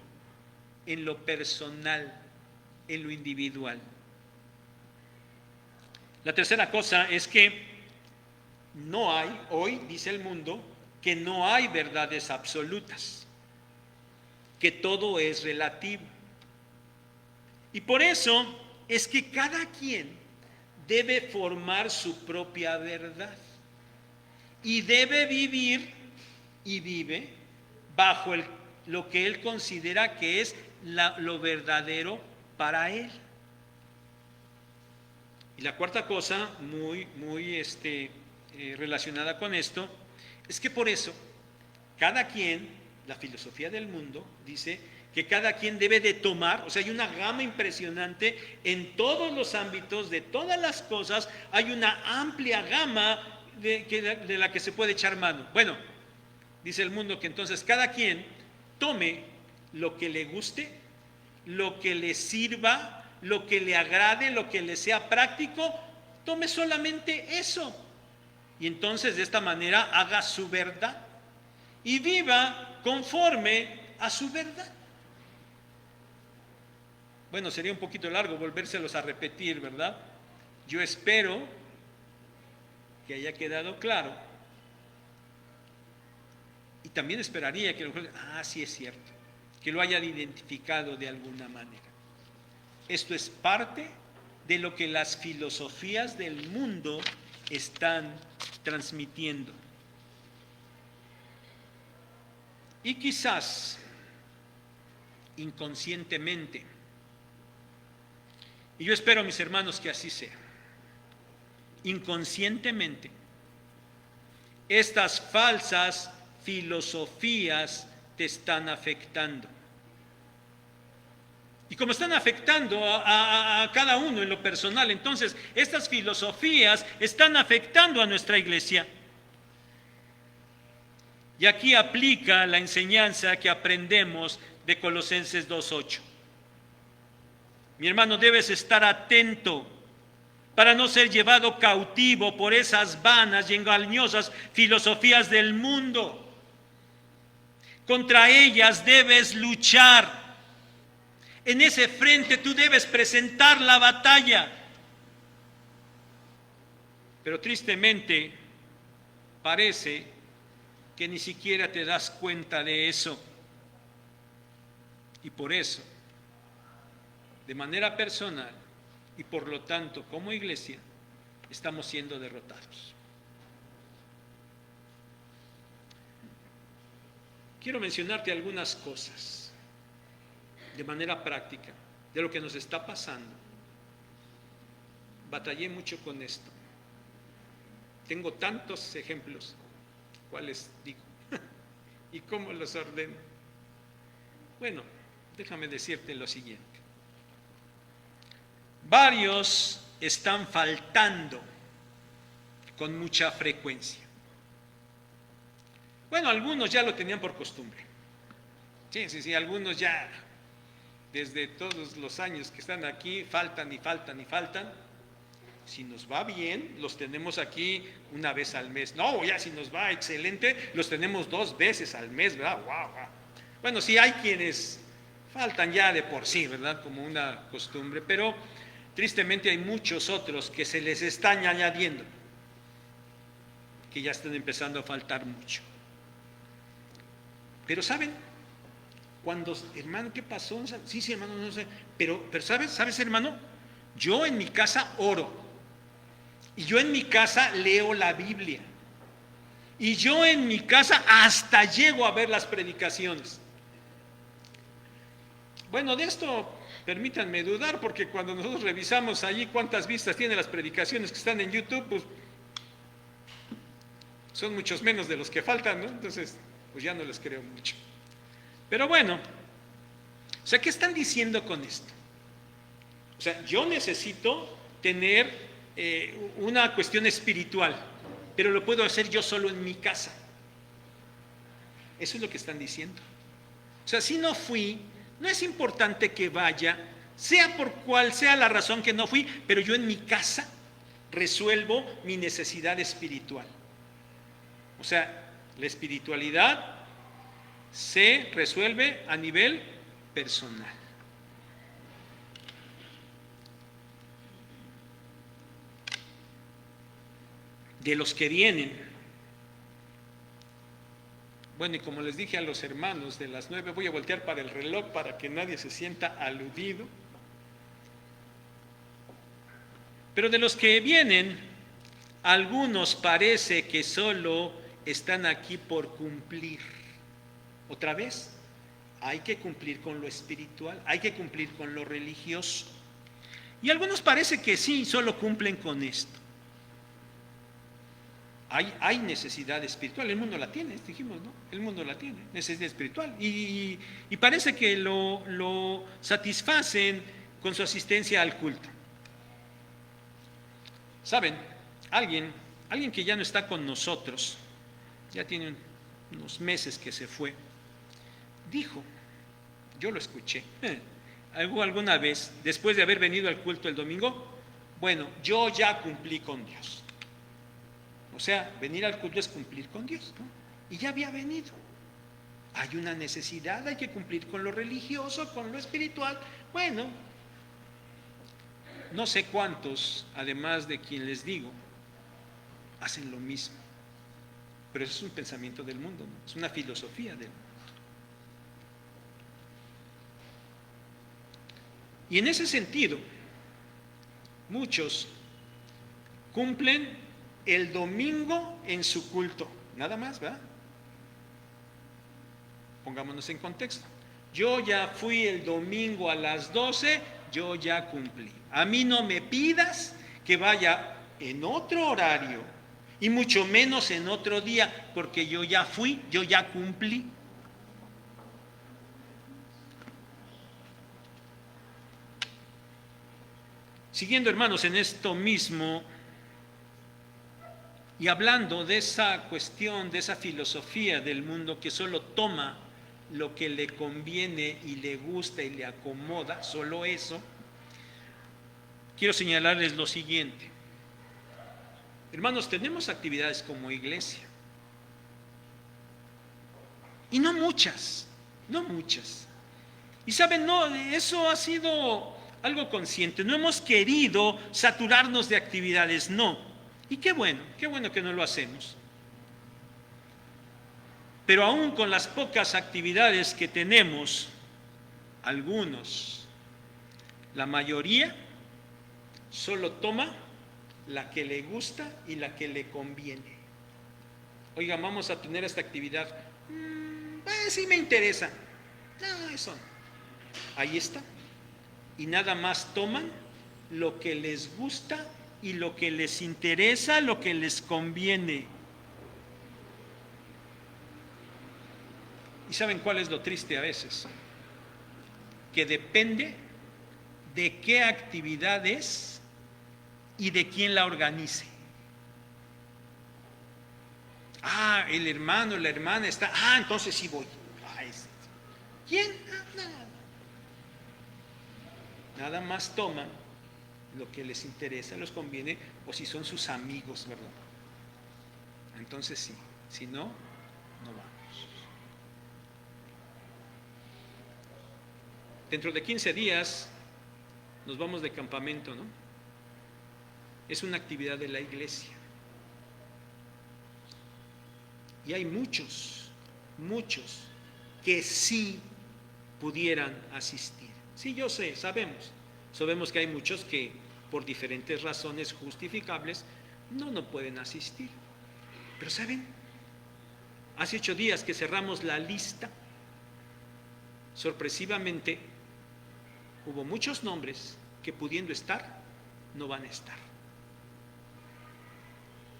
en lo personal, en lo individual. La tercera cosa es que no hay, hoy dice el mundo, que no hay verdades absolutas, que todo es relativo. Y por eso es que cada quien debe formar su propia verdad y debe vivir y vive bajo lo que él considera que es lo verdadero para él. Y la cuarta cosa, muy relacionada con esto, es que por eso cada quien, la filosofía del mundo dice que cada quien debe de tomar, o sea, hay una gama impresionante en todos los ámbitos, de todas las cosas, hay una amplia gama de la que se puede echar mano. Bueno, dice el mundo que entonces cada quien tome lo que le guste, lo que le sirva, lo que le agrade, lo que le sea práctico, tome solamente eso. Y entonces de esta manera haga su verdad y viva conforme a su verdad. Bueno, sería un poquito largo volvérselos a repetir, ¿verdad? Yo espero que haya quedado claro. Y también esperaría que sí es cierto, que lo hayan identificado de alguna manera. Esto es parte de lo que las filosofías del mundo están transmitiendo. Y quizás inconscientemente, y yo espero, mis hermanos, que así sea, inconscientemente, estas falsas filosofías te están afectando. Y como están afectando a cada uno en lo personal, entonces estas filosofías están afectando a nuestra iglesia. Y aquí aplica la enseñanza que aprendemos de Colosenses 2:8. Mi hermano, debes estar atento para no ser llevado cautivo por esas vanas y engañosas filosofías del mundo. Contra ellas debes luchar. En ese frente tú debes presentar la batalla. Pero tristemente parece que ni siquiera te das cuenta de eso. Y por eso, de manera personal y por lo tanto como iglesia, estamos siendo derrotados. Quiero mencionarte algunas cosas de manera práctica de lo que nos está pasando. Batallé mucho con esto. Tengo tantos ejemplos, ¿cuáles digo? ¿Y cómo los ordeno? Bueno, déjame decirte lo siguiente. Varios están faltando con mucha frecuencia. Bueno, algunos ya lo tenían por costumbre. Sí, algunos ya, desde todos los años que están aquí, faltan y faltan y faltan. Si nos va bien, los tenemos aquí una vez al mes. No, ya si nos va excelente, los tenemos 2 veces al mes, ¿verdad? Wow. Bueno, sí hay quienes faltan ya de por sí, ¿verdad? Como una costumbre, pero tristemente hay muchos otros que se les están añadiendo, que ya están empezando a faltar mucho. Pero ¿saben? Cuando, hermano, ¿qué pasó? Sí, hermano, no sé. Pero ¿sabes, hermano? Yo en mi casa oro. Y yo en mi casa leo la Biblia. Y yo en mi casa hasta llego a ver las predicaciones. Bueno, de esto permítanme dudar, porque cuando nosotros revisamos allí cuántas vistas tienen las predicaciones que están en YouTube, pues son muchos menos de los que faltan, ¿no? Entonces, pues ya no les creo mucho. Pero bueno, o sea, ¿qué están diciendo con esto? O sea, yo necesito tener una cuestión espiritual, pero lo puedo hacer yo solo en mi casa. Eso es lo que están diciendo. O sea, si no fui, no es importante que vaya, sea por cual sea la razón que no fui, pero yo en mi casa resuelvo mi necesidad espiritual. O sea, la espiritualidad se resuelve a nivel personal. De los que vienen. Bueno, y como les dije a los hermanos, de las 9 voy a voltear para el reloj para que nadie se sienta aludido. Pero de los que vienen, algunos parece que solo están aquí por cumplir. Otra vez, hay que cumplir con lo espiritual, hay que cumplir con lo religioso. Y algunos parece que sí, solo cumplen con esto. Hay necesidad espiritual, el mundo la tiene, dijimos, ¿no? El mundo la tiene, necesidad espiritual. Y parece que lo satisfacen con su asistencia al culto. ¿Saben? Alguien que ya no está con nosotros, ya tiene unos meses que se fue, dijo, yo lo escuché, alguna vez, después de haber venido al culto el domingo, bueno, yo ya cumplí con Dios. O sea, venir al culto es cumplir con Dios, ¿no? Y ya había venido. Hay una necesidad, hay que cumplir con lo religioso, con lo espiritual. Bueno, no sé cuántos, además de quien les digo, hacen lo mismo. Pero eso es un pensamiento del mundo, ¿no? Es una filosofía del mundo. Y en ese sentido, muchos cumplen el domingo en su culto, nada más, ¿verdad? Pongámonos en contexto. Yo ya fui el domingo a las 12, yo ya cumplí. A mí no me pidas que vaya en otro horario y mucho menos en otro día, porque yo ya fui, yo ya cumplí. Siguiendo, hermanos, en esto mismo y hablando de esa cuestión, de esa filosofía del mundo que solo toma lo que le conviene y le gusta y le acomoda, solo eso, quiero señalarles lo siguiente. Hermanos, tenemos actividades como iglesia. Y no muchas. Y saben, no, eso ha sido algo consciente. No hemos querido saturarnos de actividades, no. Y qué bueno que no lo hacemos. Pero aún con las pocas actividades que tenemos, algunos, la mayoría, solo toma la que le gusta y la que le conviene. Oiga, vamos a tener esta actividad. Sí me interesa. No, eso no. Ahí está. Y nada más toman lo que les gusta y lo que les interesa, lo que les conviene. ¿Y saben cuál es lo triste a veces? Que depende de qué actividad es y de quién la organice. El hermano, la hermana está, entonces sí voy. ¿Quién? Nada más toman lo que les interesa, les conviene, o si son sus amigos, ¿verdad? Entonces sí, si no, no vamos. Dentro de 15 días nos vamos de campamento, ¿no? Es una actividad de la iglesia. Y hay muchos que sí pudieran asistir. Sí, yo sé, sabemos que hay muchos que por diferentes razones justificables no pueden asistir. Pero ¿saben? Hace 8 días que cerramos la lista, sorpresivamente hubo muchos nombres que pudiendo estar, no van a estar.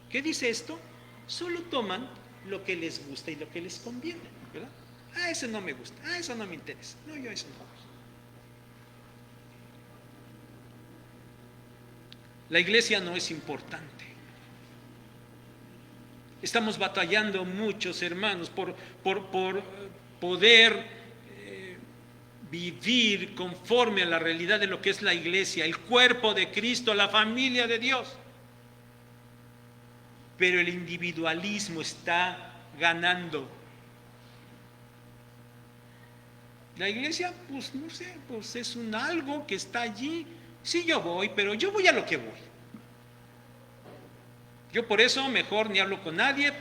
¿Qué dice esto? solo toman lo que les gusta y lo que les conviene, ¿verdad? Ah, eso no me gusta, ah, eso no me interesa, no, yo eso no. La iglesia no es importante. Estamos batallando muchos hermanos por poder vivir conforme a la realidad de lo que es la iglesia, el cuerpo de Cristo, la familia de Dios. Pero el individualismo está ganando. La iglesia, pues no sé, pues es un algo que está allí. Sí, yo voy, pero yo voy a lo que voy. Yo por eso mejor ni hablo con nadie,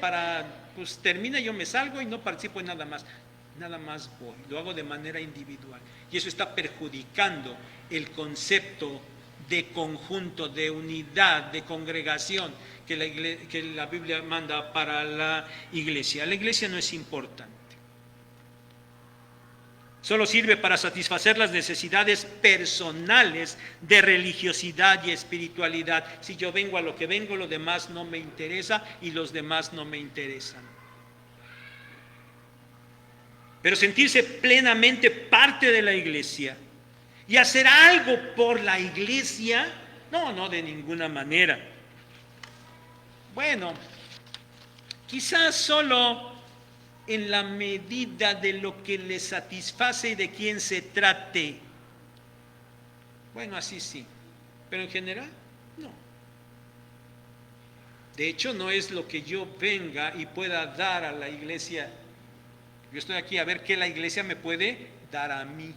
pues termina, yo me salgo y no participo en nada más. Nada más voy, lo hago de manera individual. Y eso está perjudicando el concepto de conjunto, de unidad, de congregación que la Biblia manda para la iglesia. La iglesia no es importante. Solo sirve para satisfacer las necesidades personales de religiosidad y espiritualidad. Si yo vengo a lo que vengo, lo demás no me interesa y los demás no me interesan. Pero sentirse plenamente parte de la iglesia y hacer algo por la iglesia, no, de ninguna manera. Bueno, quizás solo en la medida de lo que le satisface y de quién se trate. Bueno, así sí, pero en general, no. De hecho, no es lo que yo venga y pueda dar a la iglesia. Yo estoy aquí a ver qué la iglesia me puede dar a mí.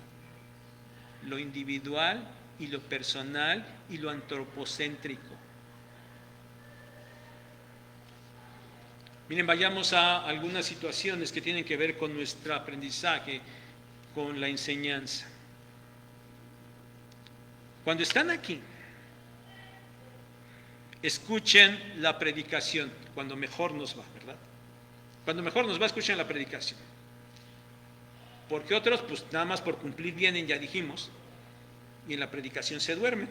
Lo individual y lo personal y lo antropocéntrico. Miren, vayamos a algunas situaciones que tienen que ver con nuestro aprendizaje, con la enseñanza. Cuando están aquí, escuchen la predicación, cuando mejor nos va, ¿verdad? Cuando mejor nos va, escuchen la predicación. Porque otros, pues nada más por cumplir vienen, ya dijimos, y en la predicación se duermen.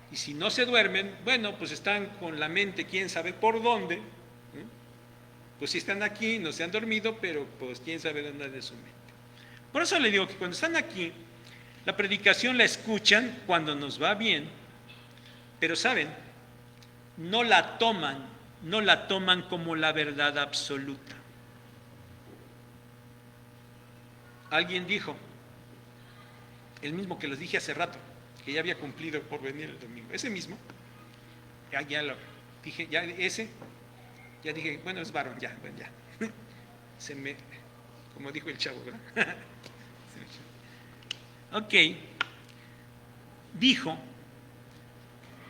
Y si no se duermen, bueno, pues están con la mente, quién sabe por dónde. Pues si están aquí, no se han dormido, pero pues quién sabe dónde anda de su mente. Por eso le digo que cuando están aquí, la predicación la escuchan cuando nos va bien, pero saben, no la toman como la verdad absoluta. Alguien dijo, el mismo que les dije hace rato, que ya había cumplido por venir el domingo, ese mismo, ya lo dije, ya dije, bueno, es varón, ya. Como dijo el chavo, ¿verdad? Ok, dijo,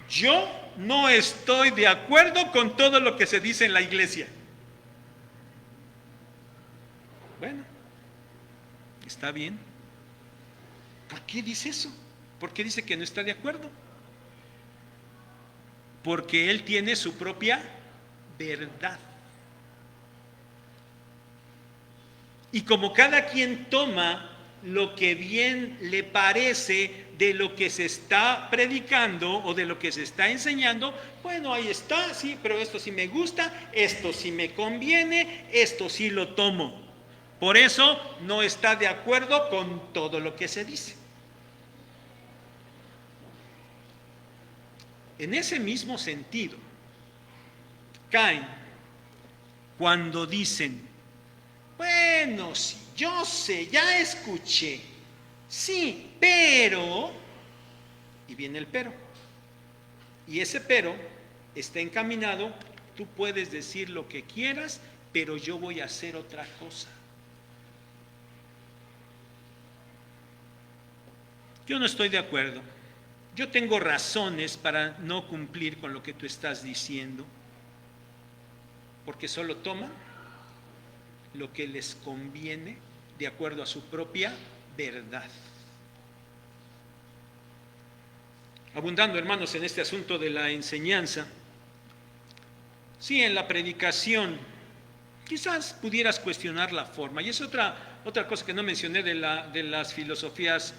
yo no estoy de acuerdo con todo lo que se dice en la iglesia. Bueno, está bien. ¿Por qué dice eso? ¿Por qué dice que no está de acuerdo? Porque él tiene su propia verdad. Y como cada quien toma lo que bien le parece de lo que se está predicando o de lo que se está enseñando, bueno, ahí está, sí, pero esto sí me gusta, esto sí me conviene, esto sí lo tomo. Por eso no está de acuerdo con todo lo que se dice. En ese mismo sentido, caen cuando dicen, bueno, sí, yo sé, ya escuché, sí, pero, y viene el pero, y ese pero está encaminado, tú puedes decir lo que quieras, pero yo voy a hacer otra cosa. Yo no estoy de acuerdo. Yo tengo razones para no cumplir con lo que tú estás diciendo, porque solo toman lo que les conviene de acuerdo a su propia verdad. Abundando, hermanos, en este asunto de la enseñanza, sí, en la predicación, quizás pudieras cuestionar la forma, y es otra cosa que no mencioné de las filosofías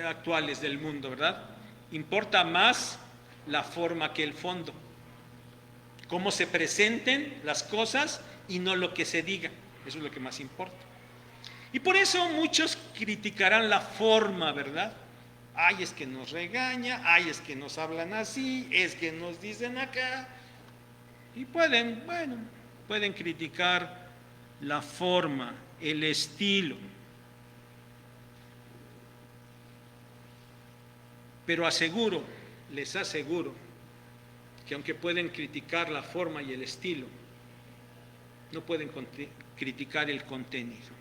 actuales del mundo, ¿verdad? Importa más la forma que el fondo. cómo se presenten las cosas y no lo que se diga. Eso es lo que más importa. Y por eso muchos criticarán la forma, ¿verdad? Ay, es que nos regaña, ay, es que nos hablan así, es que nos dicen acá. Y pueden criticar la forma, el estilo. Pero les aseguro, que aunque pueden criticar la forma y el estilo, no pueden criticar el contenido.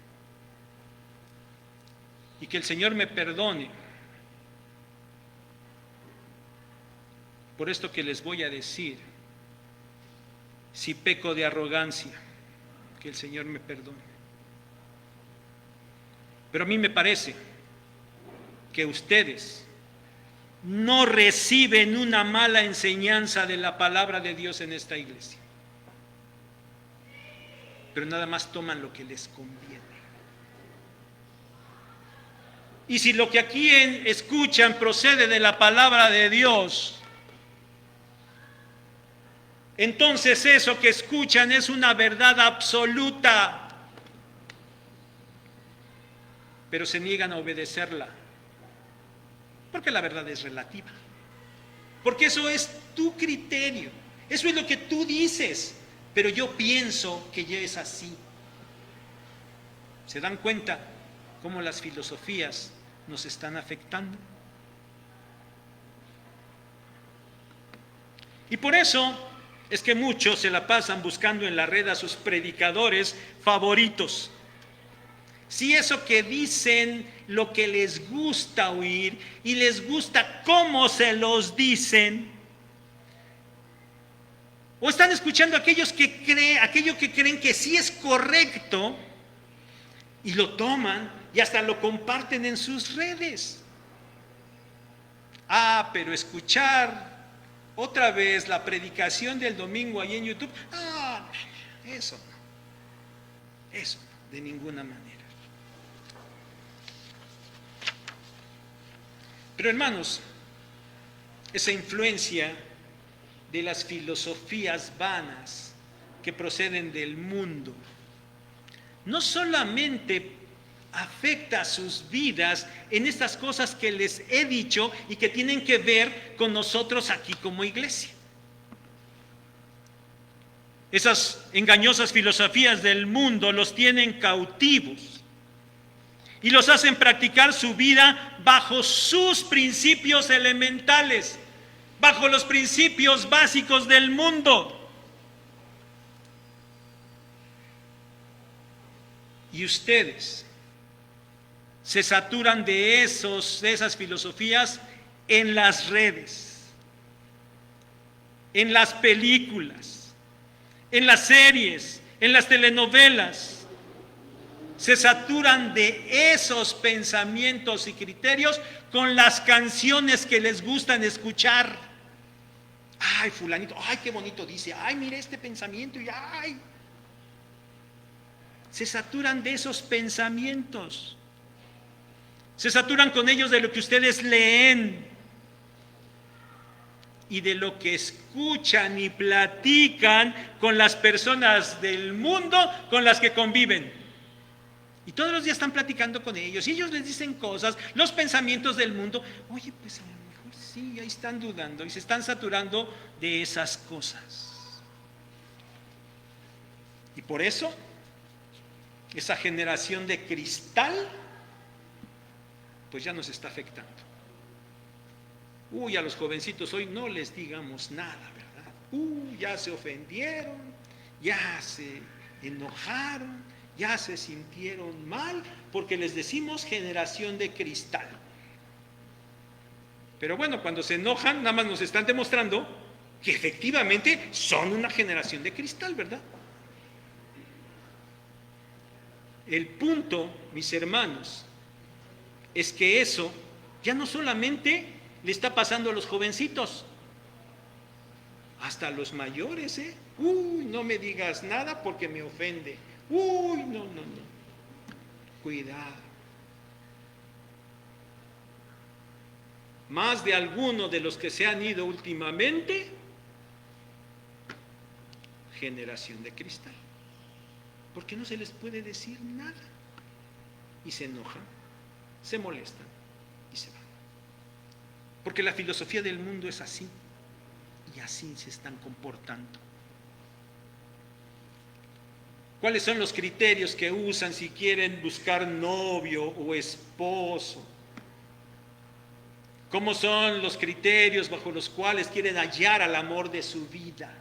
Y que el Señor me perdone por esto que les voy a decir. Si peco de arrogancia, que el Señor me perdone. Pero a mí me parece que ustedes no reciben una mala enseñanza de la palabra de Dios en esta iglesia, pero nada más toman lo que les conviene. Y si lo que aquí escuchan procede de la palabra de Dios, entonces eso que escuchan es una verdad absoluta, pero se niegan a obedecerla, porque la verdad es relativa, porque eso es tu criterio, eso es lo que tú dices, pero yo pienso que ya es así. ¿Se dan cuenta cómo las filosofías nos están afectando? Y por eso es que muchos se la pasan buscando en la red a sus predicadores favoritos. Si eso que dicen, lo que les gusta oír y les gusta cómo se los dicen, o están escuchando aquello que creen que sí es correcto y lo toman y hasta lo comparten en sus redes. Pero escuchar otra vez la predicación del domingo ahí en YouTube, eso no, de ninguna manera. Pero hermanos, esa influencia de las filosofías vanas que proceden del mundo no solamente afecta a sus vidas en estas cosas que les he dicho y que tienen que ver con nosotros aquí como iglesia. Esas engañosas filosofías del mundo los tienen cautivos y los hacen practicar su vida bajo sus principios elementales, bajo los principios básicos del mundo. Y ustedes se saturan de esas filosofías en las redes, en las películas, en las series, en las telenovelas. Se saturan de esos pensamientos y criterios con las canciones que les gustan escuchar. Ay, fulanito, ay, qué bonito dice, ay, mire este pensamiento, y ay. Se saturan de esos pensamientos. Se saturan con ellos de lo que ustedes leen y de lo que escuchan y platican con las personas del mundo con las que conviven. Y todos los días están platicando con ellos y ellos les dicen cosas, los pensamientos del mundo. Oye, pues a lo mejor sí, ahí están dudando y se están saturando de esas cosas. Y por eso, esa generación de cristal pues ya nos está afectando. A los jovencitos hoy no les digamos nada, ¿verdad? Ya se ofendieron, ya se enojaron, ya se sintieron mal, porque les decimos generación de cristal. Pero bueno, cuando se enojan, nada más nos están demostrando que efectivamente son una generación de cristal, ¿verdad? El punto, mis hermanos, es que eso ya no solamente le está pasando a los jovencitos, hasta a los mayores, no me digas nada porque me ofende. No. Cuidado. Más de alguno de los que se han ido últimamente generación de cristal. Porque no se les puede decir nada. Y se enojan, se molestan y se van. Porque la filosofía del mundo es así. Y así se están comportando. ¿Cuáles son los criterios que usan si quieren buscar novio o esposo? ¿Cómo son los criterios bajo los cuales quieren hallar al amor de su vida?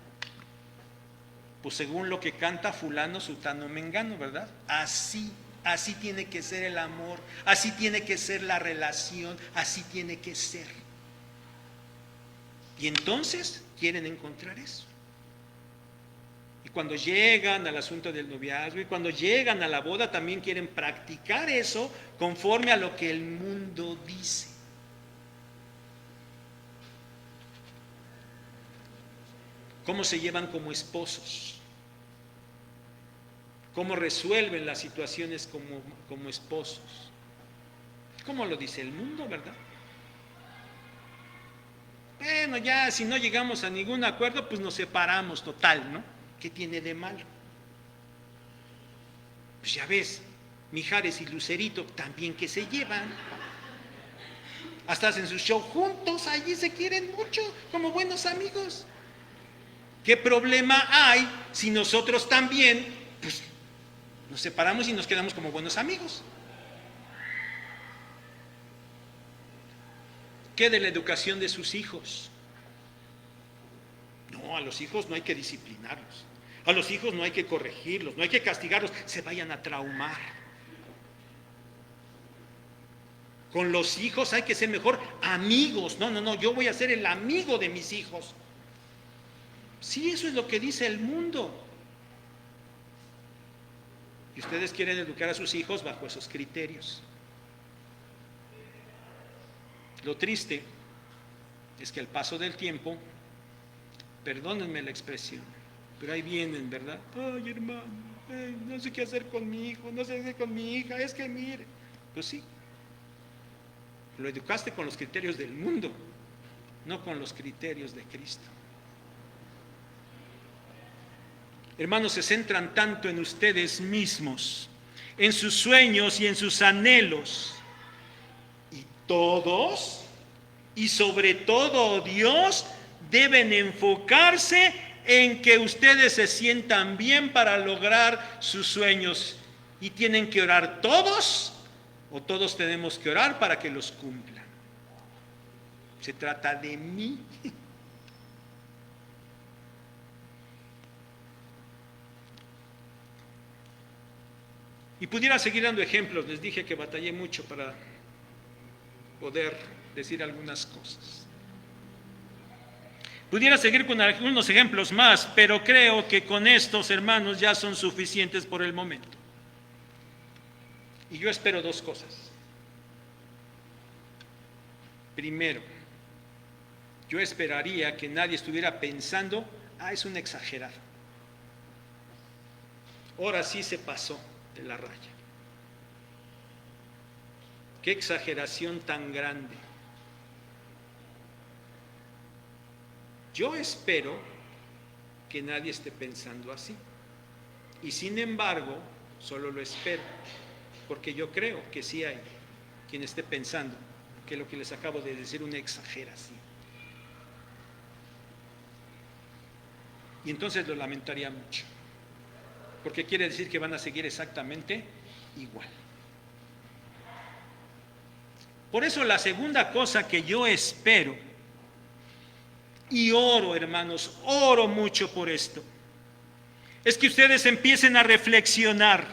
Pues según lo que canta fulano, sutano, mengano, ¿verdad? Así tiene que ser el amor, así tiene que ser la relación, así tiene que ser. Y entonces quieren encontrar eso. Y cuando llegan al asunto del noviazgo y cuando llegan a la boda también quieren practicar eso conforme a lo que el mundo dice. ¿Cómo se llevan como esposos? ¿Cómo resuelven las situaciones como esposos? ¿Cómo lo dice el mundo, verdad? Bueno, ya si no llegamos a ningún acuerdo, pues nos separamos, total, ¿no? ¿Qué tiene de malo? Pues ya ves, Mijares y Lucerito también que se llevan. Hasta hacen su show juntos, allí se quieren mucho, como buenos amigos. ¿Qué problema hay si nosotros también, pues, nos separamos y nos quedamos como buenos amigos? ¿Qué de la educación de sus hijos? No, a los hijos no hay que disciplinarlos. A los hijos no hay que corregirlos, no hay que castigarlos, se vayan a traumar. Con los hijos hay que ser mejor amigos. No, yo voy a ser el amigo de mis hijos. Sí, eso es lo que dice el mundo. Y ustedes quieren educar a sus hijos bajo esos criterios. Lo triste es que al paso del tiempo, perdónenme la expresión, pero ahí vienen, ¿verdad? Ay, hermano, no sé qué hacer con mi hijo, no sé qué hacer con mi hija, es que mire. Pues sí, lo educaste con los criterios del mundo, no con los criterios de Cristo. Hermanos, se centran tanto en ustedes mismos, en sus sueños y en sus anhelos. Y todos, y sobre todo Dios, deben enfocarse en que ustedes se sientan bien para lograr sus sueños. Y tienen que orar todos, o todos tenemos que orar para que los cumplan. Se trata de mí. Y pudiera seguir dando ejemplos, les dije que batallé mucho para poder decir algunas cosas. Pudiera seguir con algunos ejemplos más, pero creo que con estos, hermanos, ya son suficientes por el momento. Y yo espero dos cosas. Primero, yo esperaría que nadie estuviera pensando, es un exagerado. Ahora sí se pasó de la raya. Qué exageración tan grande. Yo espero que nadie esté pensando así. Y sin embargo, solo lo espero, porque yo creo que sí hay quien esté pensando que lo que les acabo de decir una exageración. Y entonces lo lamentaría mucho, porque quiere decir que van a seguir exactamente igual. Por eso la segunda cosa que yo espero, y oro, hermanos, oro mucho por esto, es que ustedes empiecen a reflexionar,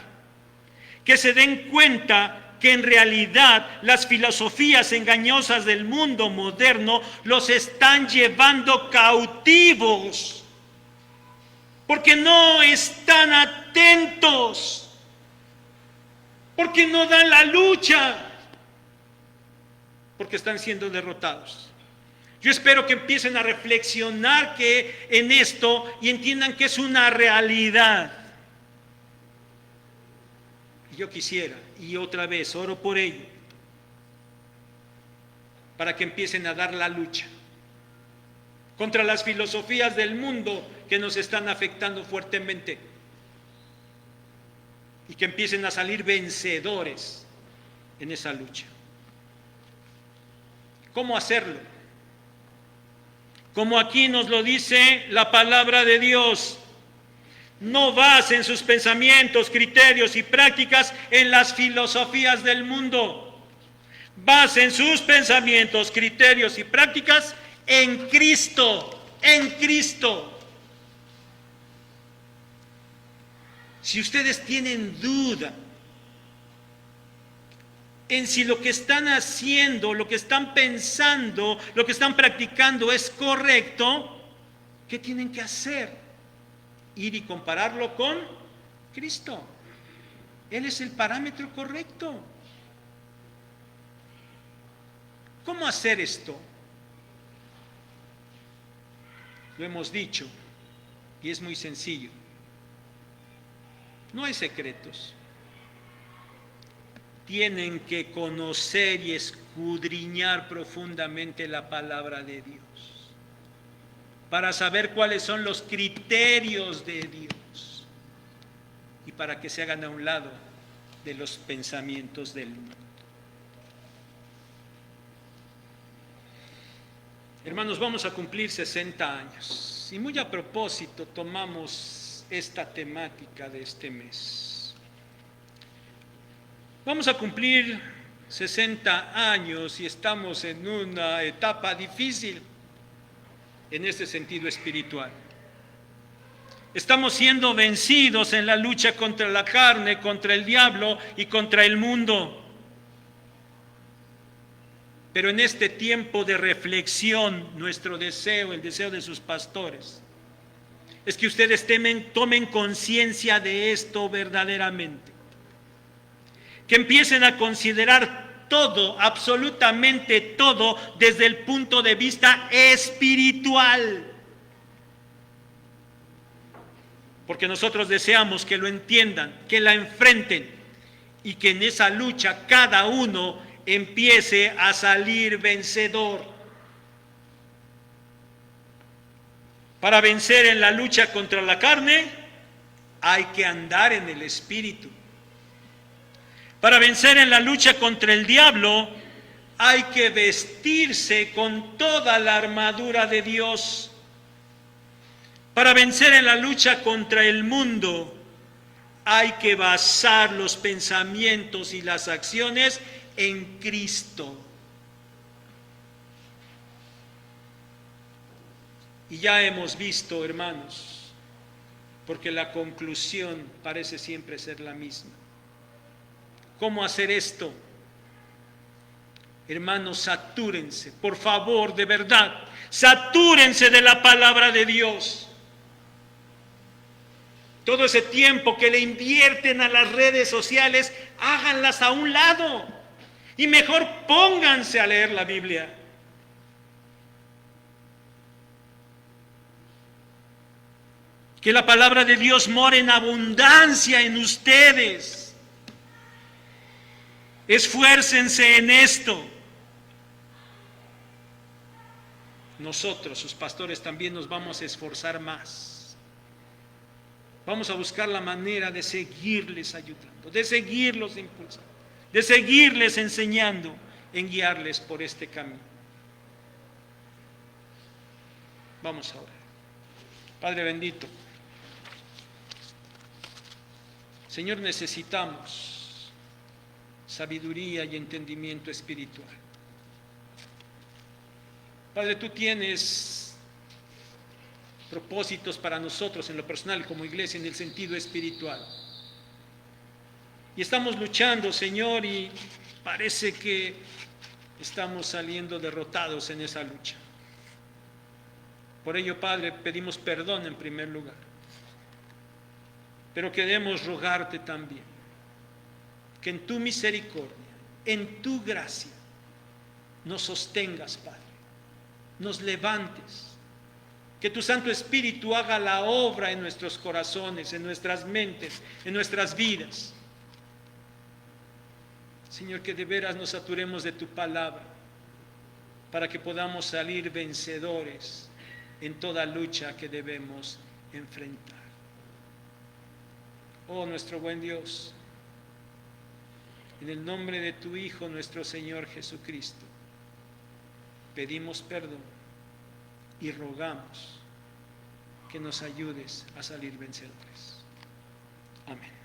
que se den cuenta que en realidad las filosofías engañosas del mundo moderno los están llevando cautivos, porque no están atentos, porque no dan la lucha, porque están siendo derrotados. Yo espero que empiecen a reflexionar en esto y entiendan que es una realidad. Y yo quisiera, y otra vez oro por ello, para que empiecen a dar la lucha contra las filosofías del mundo que nos están afectando fuertemente, y que empiecen a salir vencedores en esa lucha. ¿Cómo hacerlo? Como aquí nos lo dice la palabra de Dios: no basen sus pensamientos, criterios y prácticas en las filosofías del mundo. Basen sus pensamientos, criterios y prácticas en Cristo, en Cristo. Si ustedes tienen duda en si lo que están haciendo, lo que están pensando, lo que están practicando es correcto, ¿qué tienen que hacer? Ir y compararlo con Cristo. Él es el parámetro correcto. ¿Cómo hacer esto? Lo hemos dicho y es muy sencillo. No hay secretos. Tienen que conocer y escudriñar profundamente la palabra de Dios para saber cuáles son los criterios de Dios y para que se hagan a un lado de los pensamientos del mundo. Hermanos, vamos a cumplir 60 años y muy a propósito tomamos esta temática de este mes. Vamos a cumplir 60 años y estamos en una etapa difícil en este sentido espiritual. Estamos siendo vencidos en la lucha contra la carne, contra el diablo y contra el mundo. Pero en este tiempo de reflexión, nuestro deseo, el deseo de sus pastores, es que ustedes tomen conciencia de esto verdaderamente. Que empiecen a considerar todo, absolutamente todo, desde el punto de vista espiritual. Porque nosotros deseamos que lo entiendan, que la enfrenten y que en esa lucha cada uno empiece a salir vencedor. Para vencer en la lucha contra la carne, hay que andar en el Espíritu. Para vencer en la lucha contra el diablo, hay que vestirse con toda la armadura de Dios. Para vencer en la lucha contra el mundo, hay que basar los pensamientos y las acciones en Cristo. Y ya hemos visto, hermanos, porque la conclusión parece siempre ser la misma. ¿Cómo hacer esto? Hermanos, satúrense, por favor, de verdad, satúrense de la palabra de Dios. Todo ese tiempo que le invierten a las redes sociales, háganlas a un lado y mejor pónganse a leer la Biblia. Que la palabra de Dios more en abundancia en ustedes. Esfuércense en esto. Nosotros, sus pastores, también nos vamos a esforzar más. Vamos a buscar la manera de seguirles ayudando, de seguirlos impulsando, de seguirles enseñando, en guiarles por este camino. Vamos a orar. Padre bendito, Señor, necesitamos sabiduría y entendimiento espiritual. Padre, tú tienes propósitos para nosotros en lo personal como iglesia en el sentido espiritual. Y estamos luchando, Señor, y parece que estamos saliendo derrotados en esa lucha. Por ello, Padre, pedimos perdón en primer lugar. Pero queremos rogarte también que en tu misericordia, en tu gracia, nos sostengas, Padre, nos levantes, que tu Santo Espíritu haga la obra en nuestros corazones, en nuestras mentes, en nuestras vidas. Señor, que de veras nos saturemos de tu palabra para que podamos salir vencedores en toda lucha que debemos enfrentar. Oh nuestro buen Dios, en el nombre de tu Hijo, nuestro Señor Jesucristo, pedimos perdón y rogamos que nos ayudes a salir vencedores. Amén.